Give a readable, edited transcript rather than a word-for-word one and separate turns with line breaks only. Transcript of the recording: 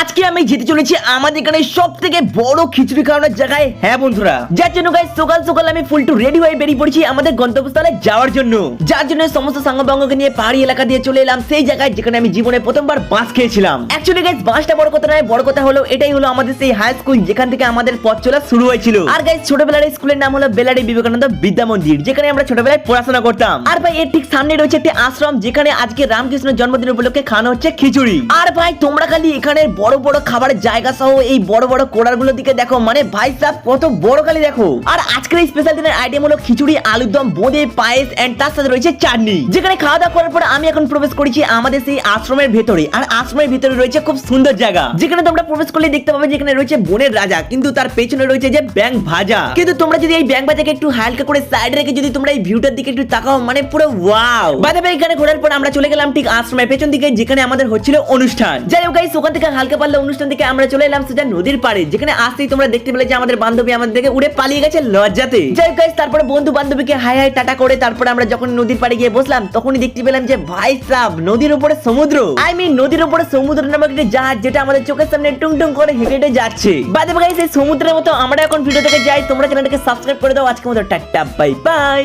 আজকে আমি যেতে চলেছি আমাদের এখানে সবথেকে বড় খিচুড়ি খাওয়ানোর জায়গায়। হ্যাঁ বন্ধুরা, যার জন্য গাইস সকাল সকাল আমি ফুল টু রেডি হয়ে বেরিয়ে পড়েছি আমাদের গন্তব্যস্থলে যাওয়ার জন্য। যার জন্য সমস্ত সাঙ্গপাঙ্গকে নিয়ে পাহাড়ি এলাকা দিয়ে চলে এলাম সেই জায়গায় যেখানে আমি জীবনে প্রথমবার বাস খেয়েছিলাম। অ্যাকচুয়ালি গাইস বাসটা বড় কথা নয়, বড় কথা হলো এটাই হলো আমাদের সেই হাই স্কুল যেখান থেকে আমাদের পথ চলা শুরু হয়েছিল। আর গাইস ছোটবেলার স্কুলের নাম হলো বেলারি বিবেকানন্দ বিদ্যা মন্দির, যেখানে আমরা ছোটবেলায় পড়াশোনা করতাম। আর ভাই এর ঠিক সামনে রয়েছে একটি আশ্রম যেখানে আজকে রামকৃষ্ণের জন্মদিন উপলক্ষে খাওয়ানো হচ্ছে খিচুড়ি। আর ভাই তোমরা খালি এখানের বড় বড় খাবারের জায়গা সহ এই বড় বড় কোড়ার গুলোর দিকে দেখো, মানে ভাই সাহেব কত বড় খালি দেখো। আর আজকের এই স্পেশাল দিনের আইটেম হলো খিচুড়ি, আলুর দম, বোঁদে, পায়েস এন্ড তার সাথে রয়েছে চাটনি। যেখানে খাওয়া দাওয়া করার পর আমি এখন প্রবেশ করেছি আমাদের সেই আশ্রমের ভেতরে। আর আশ্রমের ভেতরে রয়েছে খুব সুন্দর জায়গা, যেখানে তোমরা প্রবেশ করলে দেখতে পাবে যেখানে রয়েছে বনের রাজা, কিন্তু তার পেছনে রয়েছে যে ব্যাং ভাজা। কিন্তু তোমরা যদি এই ব্যাং ভাজাকে একটু হালকা করে সাইডে রেখে যদি তোমরা এই ভিউটার দিকে একটু তাকাও, মানে পুরো ওয়াও। বাই দ্য ওয়ে এখানে ঘোরার পর আমরা চলে গেলাম ঠিক আশ্রমের পেছন দিকে যেখানে আমাদের হচ্ছিল অনুষ্ঠান। যাই হোক গাইস ওখান থেকে হালকা পাতলা অনুষ্ঠান থেকে আমরা চলে এলাম সোজা নদীর পাড়ে, যেখানে আসতেই তোমরা দেখতে পেলে যে আমাদের বান্ধবী আমাদের থেকে উড়ে পালিয়ে গেছে লজ্জাতে। যাই হোক গাইস তারপরে বন্ধু বান্ধবীকে হাই হাই টাটা করে তারপরে আমরা যখন নদীর পাড়ে গিয়ে বসলাম তখনই দেখতে পেলাম যে ভাই সাব নদীর উপরে সমুদ্র, আই মিন নদীর উপরে সমুদ্র নামক একটি জাহাজ যেটা আমাদের চোখের সামনে টুং টুং করে হেঁটে হেঁটে যাচ্ছে। বাই দ্য ওয়ে গাইস এই সমুদ্রের মতো আমরা এখন ভিডিও থেকে যাই, তোমরা চ্যানেলটাকে সাবস্ক্রাইব করে দাও। আজকের মতো টাটা বাই বাই।